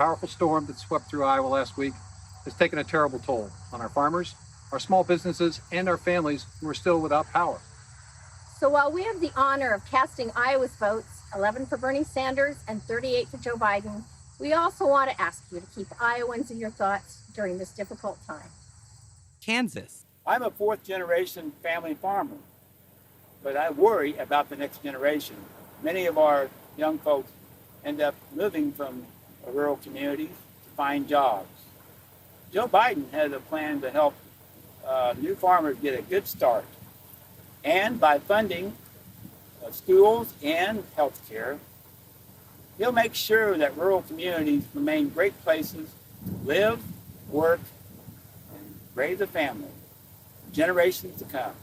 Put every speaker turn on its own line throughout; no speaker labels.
powerful storm that swept through Iowa last week has taken a terrible toll on our farmers, our small businesses, and our families who are still without power.
So while we have the honor of casting Iowa's votes, 11 for Bernie Sanders and 38 for Joe Biden, we also want to ask you to keep Iowans in your thoughts during this difficult time.
Kansas.
I'm a fourth-generation family farmer, but I worry about the next generation. Many of our young folks end up moving from rural communities to find jobs. Joe Biden has a plan to help new farmers get a good start. And by funding schools and health care, he'll make sure that rural communities remain great places to live, work, and raise a family for generations to come.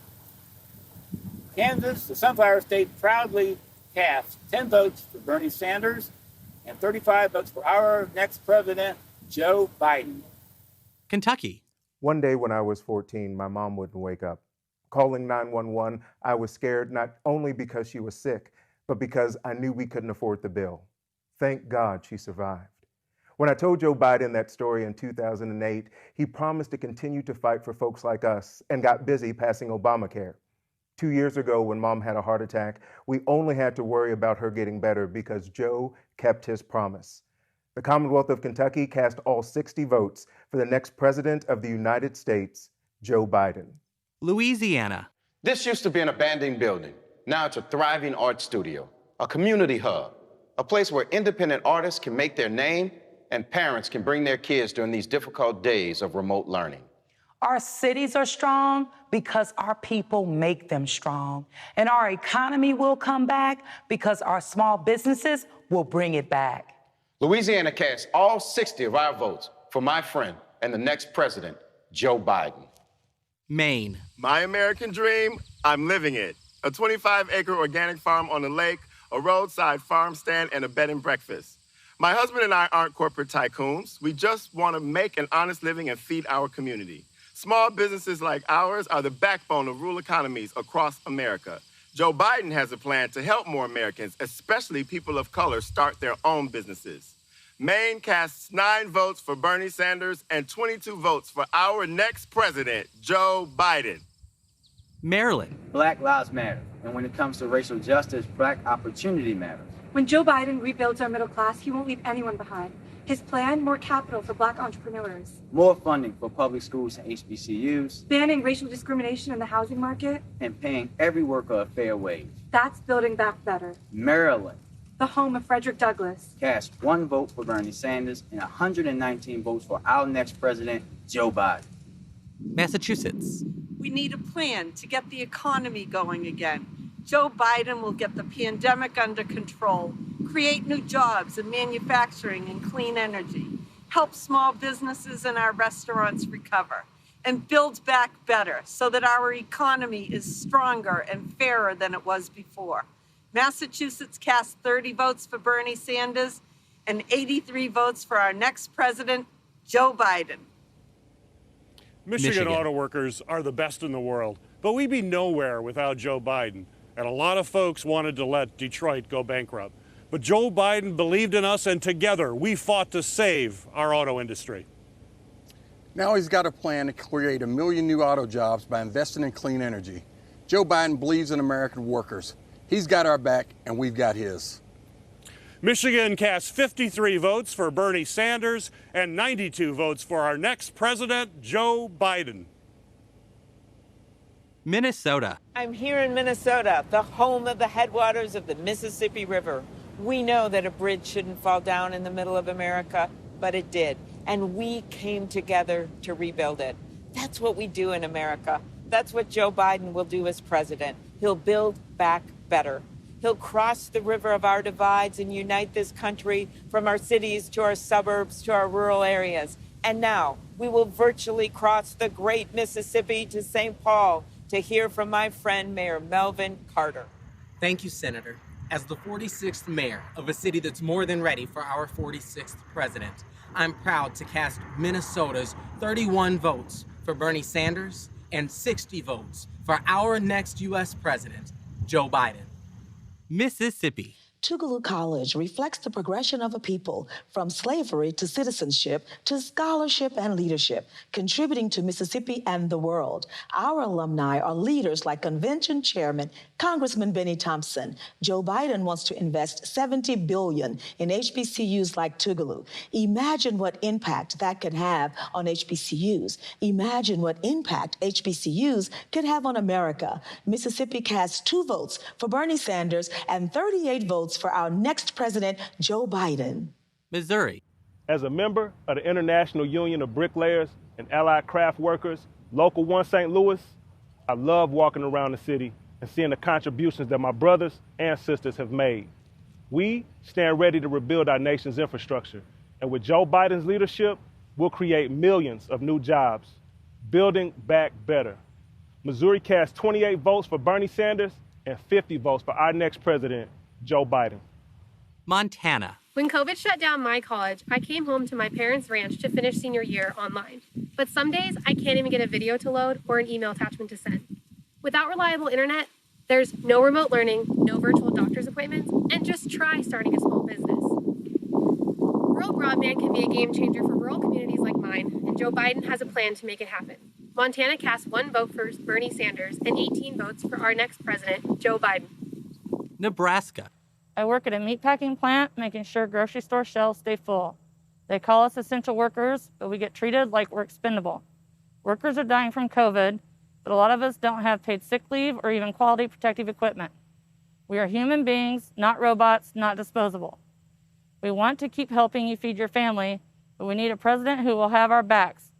Kansas, the Sunflower State, proudly cast 10 votes for Bernie Sanders and 35 votes for our next president, Joe Biden.
Kentucky.
One day when I was 14, my mom wouldn't wake up. Calling 911, I was scared not only because she was sick, but because I knew we couldn't afford the bill. Thank God she survived. When I told Joe Biden that story in 2008, he promised to continue to fight for folks like us and got busy passing Obamacare. 2 years ago, when Mom had a heart attack, we only had to worry about her getting better because Joe kept his promise. The Commonwealth of Kentucky cast all 60 votes for the next president of the United States, Joe Biden.
Louisiana.
This used to be an abandoned building. Now it's a thriving art studio, a community hub, a place where independent artists can make their name and parents can bring their kids during these difficult days of remote learning.
Our cities are strong because our people make them strong. And our economy will come back because our small businesses will bring it back.
Louisiana cast all 60 of our votes for my friend and the next president, Joe Biden.
Maine.
My American dream, I'm living it. A 25-acre organic farm on the lake, a roadside farm stand, and a bed and breakfast. My husband and I aren't corporate tycoons. We just want to make an honest living and feed our community. Small businesses like ours are the backbone of rural economies across America. Joe Biden has a plan to help more Americans, especially people of color, start their own businesses. Maine casts 9 votes for Bernie Sanders and 22 votes for our next president, Joe Biden.
Maryland.
Black lives matter. And when it comes to racial justice, Black opportunity matters.
When Joe Biden rebuilds our middle class, he won't leave anyone behind. His plan, more capital for Black entrepreneurs.
More funding for public schools and HBCUs.
Banning racial discrimination in the housing market.
And paying every worker a fair wage.
That's building back better.
Maryland.
The home of Frederick Douglass.
Cast 1 vote for Bernie Sanders and 119 votes for our next president, Joe Biden.
Massachusetts.
We need a plan to get the economy going again. Joe Biden will get the pandemic under control, create new jobs in manufacturing and clean energy, help small businesses and our restaurants recover, and build back better so that our economy is stronger and fairer than it was before. Massachusetts cast 30 votes for Bernie Sanders and 83 votes for our next president, Joe Biden.
Michigan auto workers are the best in the world, but we'd be nowhere without Joe Biden. And a lot of folks wanted to let Detroit go bankrupt. But Joe Biden believed in us, and together we fought to save our auto industry.
Now he's got a plan to create 1 million new auto jobs by investing in clean energy. Joe Biden believes in American workers. He's got our back, and we've got his.
Michigan cast 53 votes for Bernie Sanders and 92 votes for our next president, Joe Biden.
Minnesota.
I'm here in Minnesota, the home of the headwaters of the Mississippi River. We know that a bridge shouldn't fall down in the middle of America, but it did. And we came together to rebuild it. That's what we do in America. That's what Joe Biden will do as president. He'll build back better. He'll cross the river of our divides and unite this country from our cities to our suburbs to our rural areas. And now we will virtually cross the great Mississippi to St. Paul to hear from my friend, Mayor Melvin Carter.
Thank you, Senator. As the 46th mayor of a city that's more than ready for our 46th president, I'm proud to cast Minnesota's 31 votes for Bernie Sanders and 60 votes for our next U.S. president, Joe Biden.
Mississippi.
Tougaloo College reflects the progression of a people from slavery to citizenship to scholarship and leadership, contributing to Mississippi and the world. Our alumni are leaders like Convention Chairman Congressman Benny Thompson. Joe Biden wants to invest $70 billion in HBCUs like Tougaloo. Imagine what impact that could have on HBCUs. Imagine what impact HBCUs could have on America. Mississippi cast 2 votes for Bernie Sanders and 38 votes for our next president, Joe Biden.
Missouri.
As a member of the International Union of Bricklayers and Allied Craft Workers, Local 1 St. Louis, I love walking around the city and seeing the contributions that my brothers and sisters have made. We stand ready to rebuild our nation's infrastructure, and with Joe Biden's leadership, we'll create millions of new jobs, building back better. Missouri cast 28 votes for Bernie Sanders and 50 votes for our next president, Joe Biden.
Montana.
When COVID shut down my college, I came home to my parents' ranch to finish senior year online. But some days, I can't even get a video to load or an email attachment to send. Without reliable internet, there's no remote learning, no virtual doctor's appointments, and just try starting a small business. Rural broadband can be a game changer for rural communities like mine, and Joe Biden has a plan to make it happen. Montana cast 1 vote for Bernie Sanders and 18 votes for our next president, Joe Biden.
Nebraska.
I work at a meatpacking plant, making sure grocery store shelves stay full. They call us essential workers, but we get treated like we're expendable. Workers are dying from COVID, but a lot of us don't have paid sick leave or even quality protective equipment. We are human beings, not robots, not disposable. We want to keep helping you feed your family, but we need a president who will have our backs.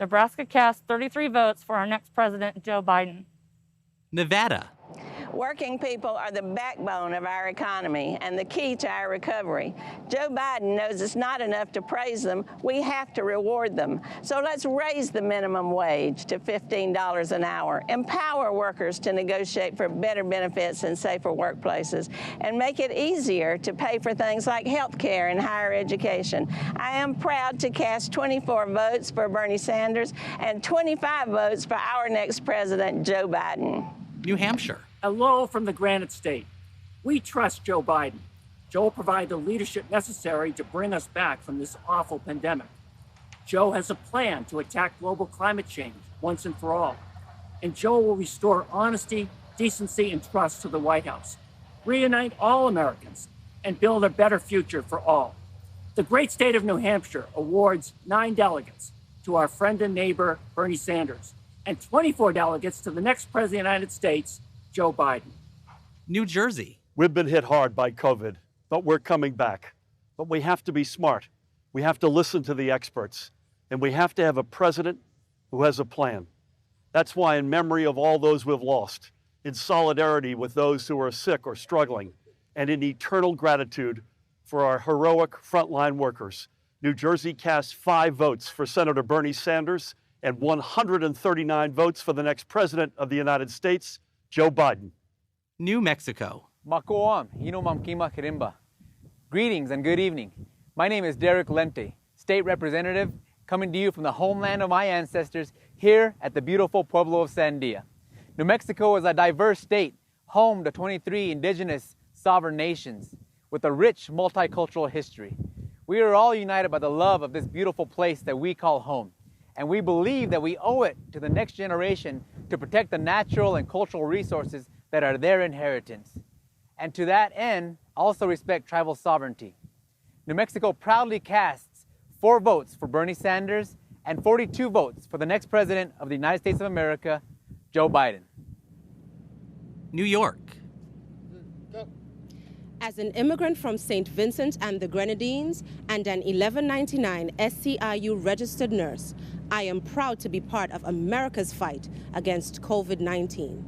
Nebraska cast 33 votes for our next president, Joe Biden.
Nevada.
Working people are the backbone of our economy and the key to our recovery. Joe Biden knows it's not enough to praise them. We have to reward them. So let's raise the minimum wage to $15 an hour, empower workers to negotiate for better benefits and safer workplaces, and make it easier to pay for things like health care and higher education. I am proud to cast 24 votes for Bernie Sanders and 25 votes for our next president, Joe Biden.
New Hampshire.
Hello from the Granite State. We trust Joe Biden. Joe will provide the leadership necessary to bring us back from this awful pandemic. Joe has a plan to attack global climate change once and for all. And Joe will restore honesty, decency, and trust to the White House, reunite all Americans, and build a better future for all. The great state of New Hampshire awards 9 delegates to our friend and neighbor, Bernie Sanders, and 24 delegates to the next president of the United States, Joe Biden.
New Jersey.
We've been hit hard by COVID, but we're coming back. But we have to be smart. We have to listen to the experts, and we have to have a president who has a plan. That's why, in memory of all those we've lost, in solidarity with those who are sick or struggling, and in eternal gratitude for our heroic frontline workers, New Jersey cast 5 votes for Senator Bernie Sanders and 139 votes for the next president of the United States, Joe Biden.
New Mexico.
Makoam, Hinomamkima Kirimba. Greetings and good evening. My name is Derek Lente, State Representative, coming to you from the homeland of my ancestors here at the beautiful Pueblo of Sandia. New Mexico is a diverse state, home to 23 indigenous sovereign nations with a rich multicultural history. We are all united by the love of this beautiful place that we call home. And we believe that we owe it to the next generation to protect the natural and cultural resources that are their inheritance. And to that end, also respect tribal sovereignty. New Mexico proudly casts 4 votes for Bernie Sanders and 42 votes for the next president of the United States of America, Joe Biden.
New York.
As an immigrant from St. Vincent and the Grenadines and an 1199 SCIU registered nurse, I am proud to be part of America's fight against COVID-19.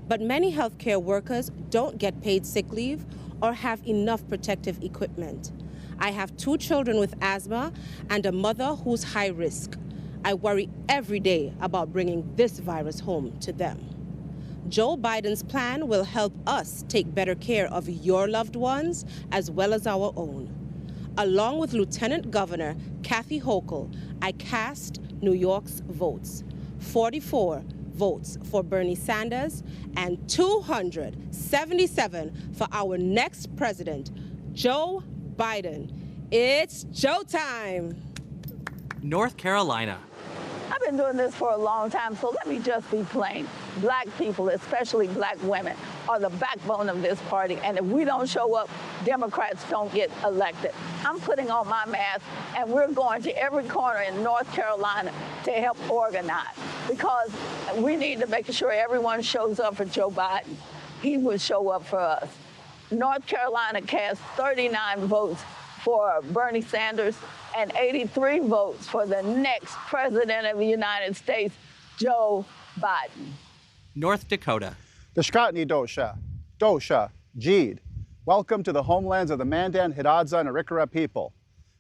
But many healthcare workers don't get paid sick leave or have enough protective equipment. I have 2 children with asthma and a mother who's high risk. I worry every day about bringing this virus home to them. Joe Biden's plan will help us take better care of your loved ones as well as our own. Along with Lieutenant Governor Kathy Hochul, I cast New York's votes, 44 votes for Bernie Sanders and 277 for our next president, Joe Biden. It's Joe time.
North Carolina.
I've been doing this for a long time, so let me just be plain. Black people, especially black women, are the backbone of this party, and if we don't show up, Democrats don't get elected. I'm putting on my mask, and we're going to every corner in North Carolina to help organize, because we need to make sure everyone shows up for Joe Biden. He will show up for us. North Carolina cast 39 votes for Bernie Sanders and 83 votes for the next president of the United States, Joe Biden.
North Dakota.
The Shkotny Dosha, Dosha, Jeed. Welcome to the homelands of the Mandan, Hidatsa, and Arikara people.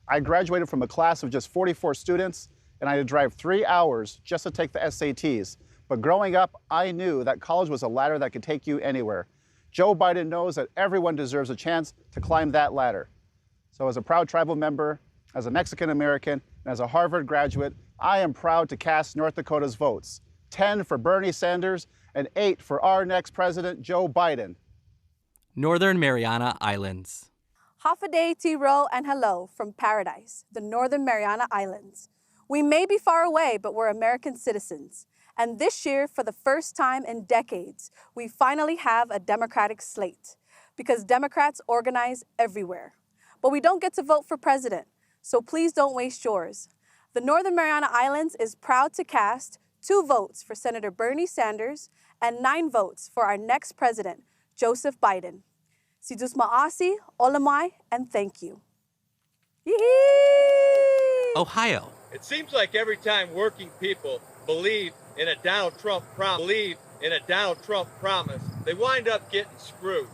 I graduated from a class of just 44 students, and I had to drive 3 hours just to take the SATs. But growing up, I knew that college was a ladder that could take you anywhere. Joe Biden knows that everyone deserves a chance to climb that ladder. So as a proud tribal member, as a Mexican American, and as a Harvard graduate, I am proud to cast North Dakota's votes. 10 for Bernie Sanders and 8 for our next president, Joe Biden.
Northern Mariana Islands.
Half a day, T-roll, and hello from paradise, the Northern Mariana Islands. We may be far away, but we're American citizens. And this year, for the first time in decades, we finally have a Democratic slate, because Democrats organize everywhere. But we don't get to vote for president, so please don't waste yours. The Northern Mariana Islands is proud to cast 2 votes for Senator Bernie Sanders and 9 votes for our next president, Joseph Biden. Sidus Ma'asi, Olamai, and thank you. Yee-hee!
Ohio.
It seems like every time working people believe in a Donald Trump promise, they wind up getting screwed.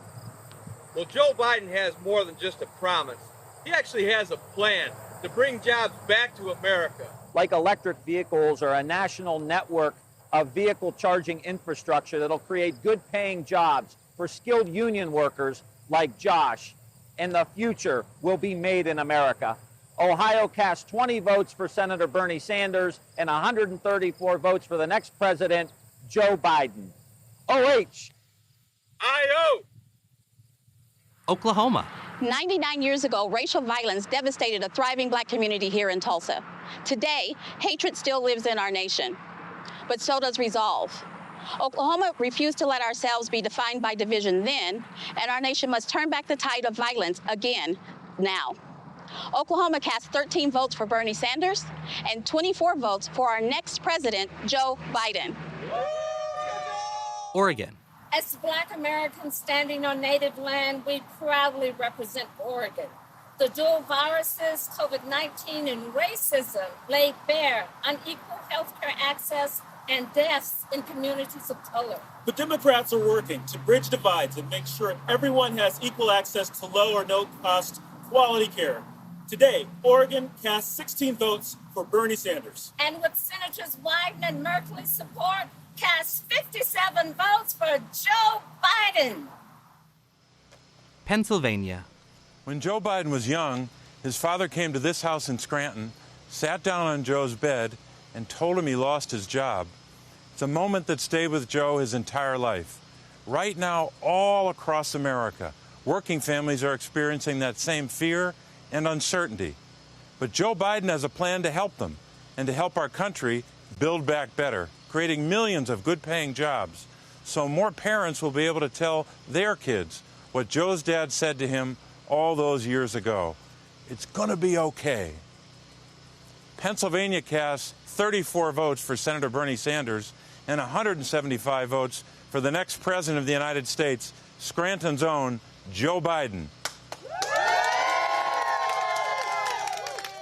Well, Joe Biden has more than just a promise. He actually has a plan to bring jobs back to America.
Like electric vehicles or a national network of vehicle charging infrastructure that'll create good-paying jobs for skilled union workers like Josh. And the future will be made in America. Ohio cast 20 votes for Senator Bernie Sanders and 134 votes for the next president, Joe Biden. OH.
I-O.
Oklahoma.
99 years ago, racial violence devastated a thriving black community here in Tulsa. Today, hatred still lives in our nation, but so does resolve. Oklahoma refused to let ourselves be defined by division then, and our nation must turn back the tide of violence again, now. Oklahoma cast 13 votes for Bernie Sanders and 24 votes for our next president, Joe Biden.
Oregon.
As Black Americans standing on Native land, we proudly represent Oregon. The dual viruses, COVID-19 and racism, laid bare unequal healthcare access and deaths in communities of color.
The Democrats are working to bridge divides and make sure everyone has equal access to low or no cost quality care. Today, Oregon cast 16 votes for Bernie Sanders.
And with Senators Wyden and Merkley's support, cast 57 votes for Joe Biden.
Pennsylvania.
When Joe Biden was young, his father came to this house in Scranton, sat down on Joe's bed, and told him he lost his job. It's a moment that stayed with Joe his entire life. Right now, all across America, working families are experiencing that same fear and uncertainty. But Joe Biden has a plan to help them and to help our country build back better, creating millions of good-paying jobs, so more parents will be able to tell their kids what Joe's dad said to him all those years ago. It's going to be okay. Pennsylvania cast 34 votes for Senator Bernie Sanders and 175 votes for the next president of the United States, Scranton's own Joe Biden.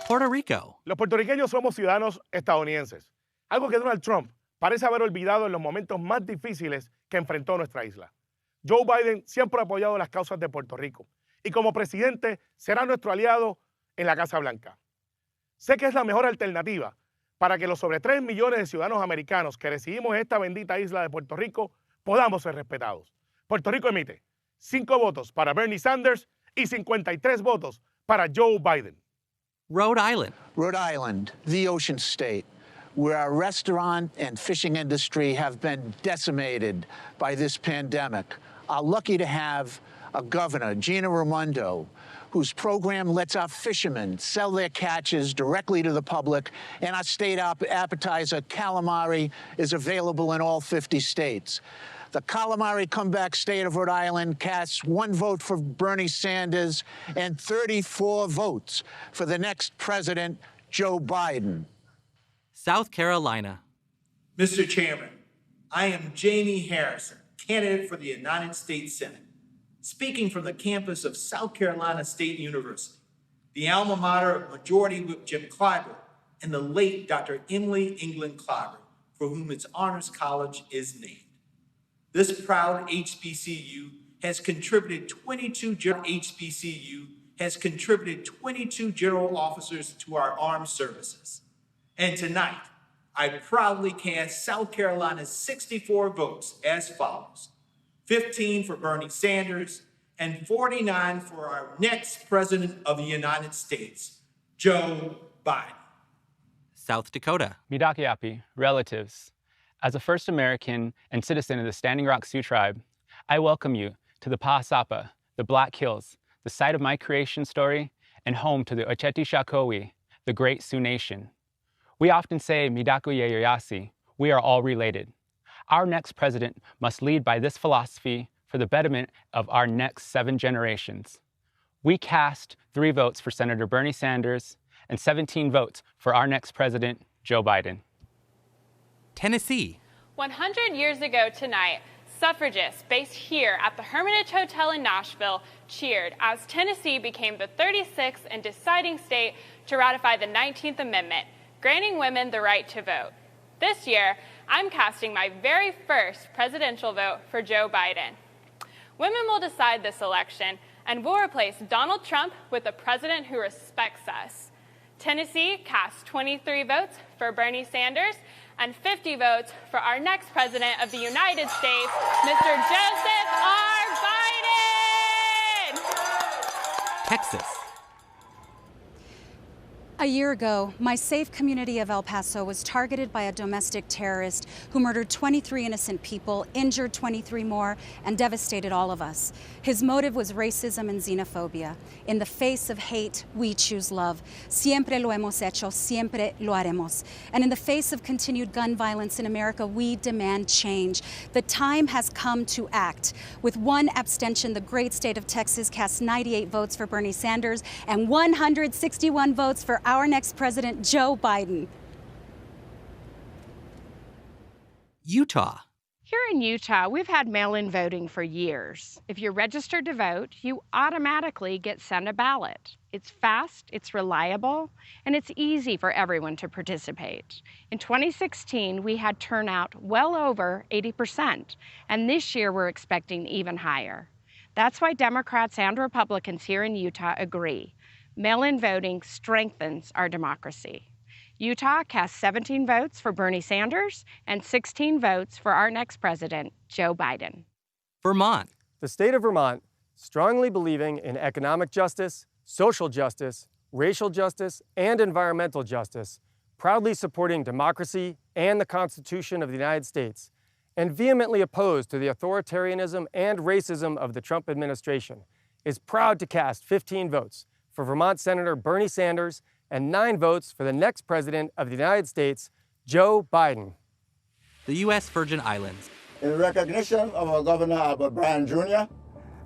Puerto Rico.
Los puertorriqueños somos ciudadanos estadounidenses, algo que Donald Trump parece haber olvidado en los momentos más difíciles que enfrentó nuestra isla. Joe Biden siempre ha apoyado las causas de Puerto Rico y como presidente será nuestro aliado en la Casa Blanca. Sé que es la mejor alternativa para que los sobre 3 millones de ciudadanos americanos que residimos en esta bendita isla de Puerto Rico podamos ser respetados. Puerto Rico emite 5 votos para Bernie Sanders y 53 votos para Joe Biden.
Rhode Island.
Rhode Island, the ocean state.
where our restaurant and fishing industry have been decimated by this pandemic, are lucky to have a governor, Gina Raimondo, whose program lets our fishermen sell their catches directly to the public, and our state appetizer, calamari, is available in all 50 states. The calamari comeback state of Rhode Island casts 1 vote for Bernie Sanders and 34 votes for the next president, Joe Biden.
South Carolina.
Mr. Chairman, I am Jamie Harrison, candidate for the United States Senate, speaking from the campus of South Carolina State University, the alma mater of Majority Whip Jim Clyburn and the late Dr. Emily England Clyburn, for whom its Honors College is named. This proud HBCU has contributed 22 general officers to our armed services. And tonight, I proudly cast South Carolina's 64 votes as follows: 15 for Bernie Sanders and 49 for our next president of the United States, Joe Biden.
South Dakota.
Midakiapi, relatives. As a first American and citizen of the Standing Rock Sioux tribe, I welcome you to the Pahasapa, the Black Hills, the site of my creation story and home to the Ocheti Shakowi, the great Sioux nation. We often say, Midakuye Yoyasi, we are all related. Our next president must lead by this philosophy for the betterment of our next 7 generations. We cast 3 votes for Senator Bernie Sanders and 17 votes for our next president, Joe Biden.
Tennessee.
100 years ago tonight, suffragists based here at the Hermitage Hotel in Nashville cheered as Tennessee became the 36th and deciding state to ratify the 19th Amendment, granting women the right to vote. This year, I'm casting my very first presidential vote for Joe Biden. Women will decide this election, and we'll replace Donald Trump with a president who respects us. Tennessee cast 23 votes for Bernie Sanders and 50 votes for our next president of the United States, Mr. Joseph R. Biden!
Texas.
A year ago, my safe community of El Paso was targeted by a domestic terrorist who murdered 23 innocent people, injured 23 more, and devastated all of us. His motive was racism and xenophobia. In the face of hate, we choose love. Siempre lo hemos hecho, siempre lo haremos. And in the face of continued gun violence in America, we demand change. The time has come to act. With 1 abstention, the great state of Texas cast 98 votes for Bernie Sanders and 161 votes for our next president, Joe Biden.
Utah.
Here in Utah, we've had mail-in voting for years. If you're registered to vote, you automatically get sent a ballot. It's fast, it's reliable, and it's easy for everyone to participate. In 2016, we had turnout well over 80%, and this year we're expecting even higher. That's why Democrats and Republicans here in Utah agree. Mail-in voting strengthens our democracy. Utah cast 17 votes for Bernie Sanders and 16 votes for our next president, Joe Biden.
Vermont.
The state of Vermont, strongly believing in economic justice, social justice, racial justice, and environmental justice, proudly supporting democracy and the Constitution of the United States, and vehemently opposed to the authoritarianism and racism of the Trump administration, is proud to cast 15 votes for Vermont Senator Bernie Sanders and 9 votes for the next president of the United States, Joe Biden.
The U.S. Virgin Islands.
In recognition of our Governor Albert Bryan Jr. and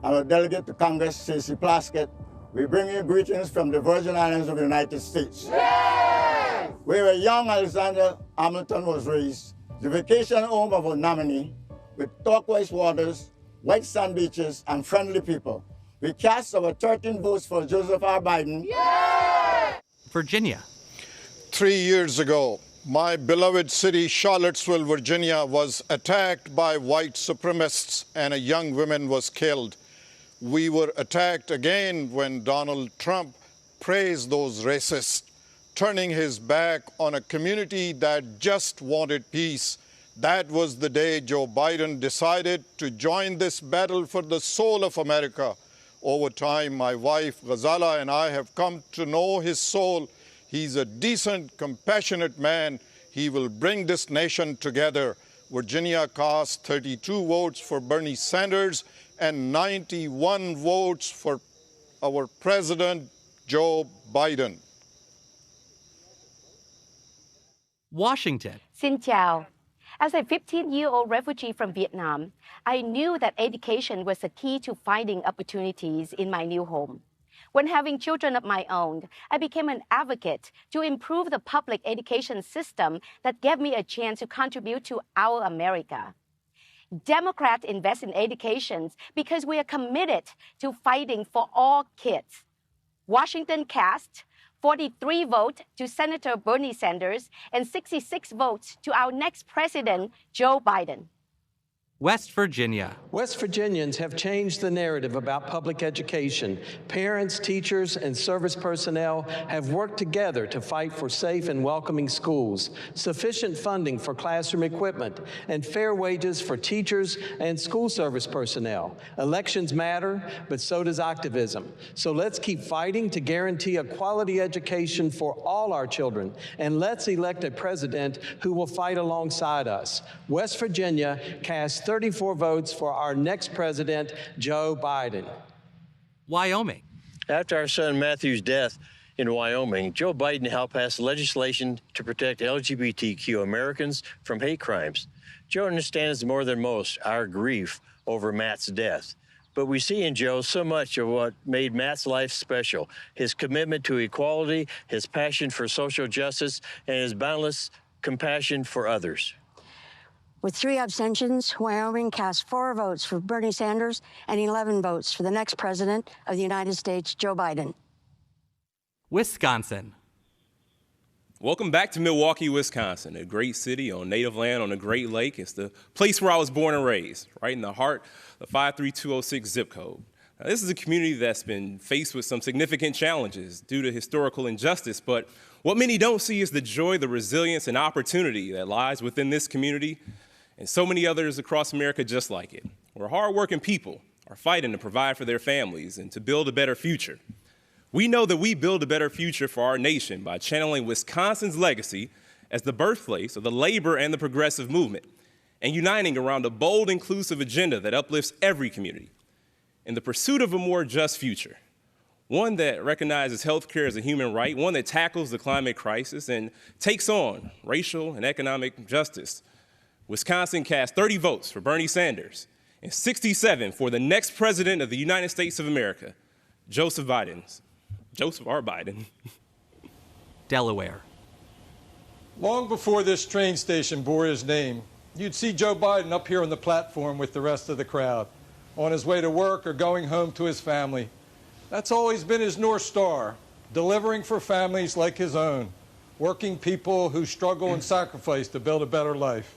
our delegate to Congress, Stacey Plaskett, we bring you greetings from the Virgin Islands of the United States. Yay! Where a young Alexander Hamilton was raised, the vacation home of a nominee with turquoise waters, white sand beaches, and friendly people. We cast our 13 votes for Joseph R. Biden.
Yay! Virginia.
3 years ago, my beloved city, Charlottesville, Virginia, was attacked by white supremacists and a young woman was killed. We were attacked again when Donald Trump praised those racists, turning his back on a community that just wanted peace. That was the day Joe Biden decided to join this battle for the soul of America. Over time, my wife, Ghazala, and I have come to know his soul. He's a decent, compassionate man. He will bring this nation together. Virginia cast 32 votes for Bernie Sanders and 91 votes for our President, Joe Biden.
Washington.
Xin chào. As a 15-year-old refugee from Vietnam, I knew that education was the key to finding opportunities in my new home. When having children of my own, I became an advocate to improve the public education system that gave me a chance to contribute to our America. Democrats invest in education because we are committed to fighting for all kids. Washington cast 43 votes to Senator Bernie Sanders and 66 votes to our next president, Joe Biden.
West Virginia.
West Virginians have changed the narrative about public education. Parents, teachers, and service personnel have worked together to fight for safe and welcoming schools, sufficient funding for classroom equipment, and fair wages for teachers and school service personnel. Elections matter, but so does activism. So let's keep fighting to guarantee a quality education for all our children, and let's elect a president who will fight alongside us. West Virginia cast 34 votes for our next president, Joe Biden.
Wyoming.
After our son Matthew's death in Wyoming, Joe Biden helped pass legislation to protect LGBTQ Americans from hate crimes. Joe understands more than most our grief over Matt's death. But we see in Joe so much of what made Matt's life special: his commitment to equality, his passion for social justice, and his boundless compassion for others.
With 3 abstentions, Wyoming cast 4 votes for Bernie Sanders and 11 votes for the next president of the United States, Joe Biden.
Wisconsin.
Welcome back to Milwaukee, Wisconsin, a great city on native land on a great lake. It's the place where I was born and raised, right in the heart of the 53206 zip code. Now, this is a community that's been faced with some significant challenges due to historical injustice, but what many don't see is the joy, the resilience, and opportunity that lies within this community and so many others across America just like it, where hardworking people are fighting to provide for their families and to build a better future. We know that we build a better future for our nation by channeling Wisconsin's legacy as the birthplace of the labor and the progressive movement, and uniting around a bold, inclusive agenda that uplifts every community in the pursuit of a more just future, one that recognizes healthcare as a human right, one that tackles the climate crisis and takes on racial and economic justice. Wisconsin cast 30 votes for Bernie Sanders and 67 for the next president of the United States of America, Joseph R. Biden.
Delaware.
Long before this train station bore his name, you'd see Joe Biden up here on the platform with the rest of the crowd, on his way to work or going home to his family. That's always been his North Star, delivering for families like his own, working people who struggle and sacrifice to build a better life.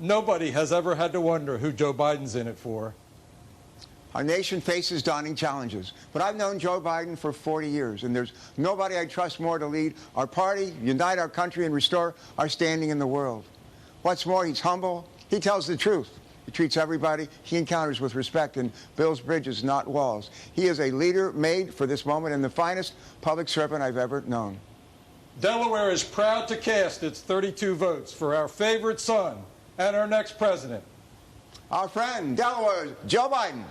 Nobody has ever had to wonder who Joe Biden's in it for.
Our nation faces daunting challenges, but I've known Joe Biden for 40 years, and there's nobody I trust more to lead our party, unite our country, and restore our standing in the world. What's more, he's humble. He tells the truth. He treats everybody he encounters with respect and builds bridges, not walls. He is a leader made for this moment and the finest public servant I've ever known.
Delaware is proud to cast its 32 votes for our favorite son and our next president.
Our friend, Delaware's Joe Biden.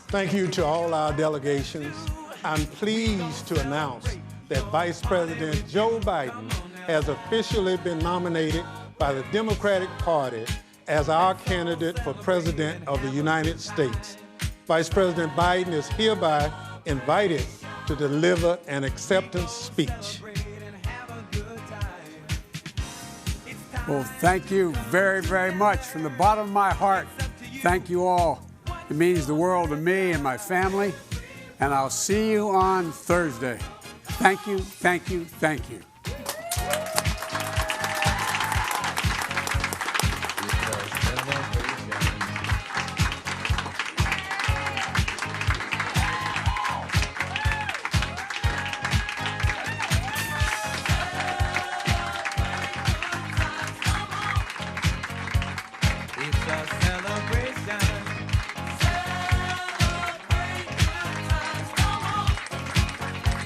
Thank you to all our delegations. I'm pleased to announce that Vice President Joe Biden
has officially been nominated by the Democratic Party as our candidate for President of the United States. Vice President Biden is hereby invited to deliver an acceptance speech.
Well, thank you very, very much. From the bottom of my heart, thank you all. It means the world to me and my family, and I'll see you on Thursday. Thank you, thank you, thank you.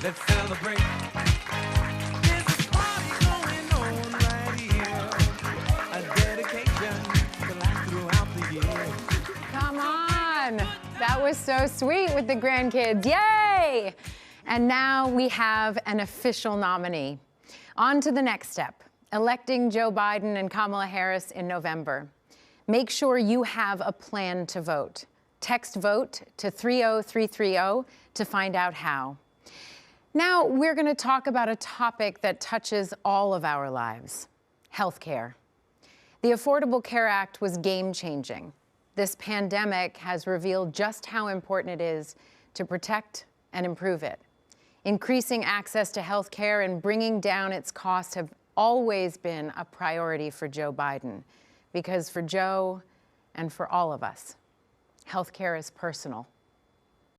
Let's celebrate. There's a party going on right here. A dedication to last throughout the year.
Come on. That was so sweet with the grandkids. Yay! And now we have an official nominee. On to the next step, electing Joe Biden and Kamala Harris in November. Make sure you have a plan to vote. Text VOTE to 30330 to find out how. Now we're going to talk about a topic that touches all of our lives, healthcare. The Affordable Care Act was game-changing. This pandemic has revealed just how important it is to protect and improve it. Increasing access to healthcare and bringing down its costs have always been a priority for Joe Biden, because for Joe and for all of us, healthcare is personal.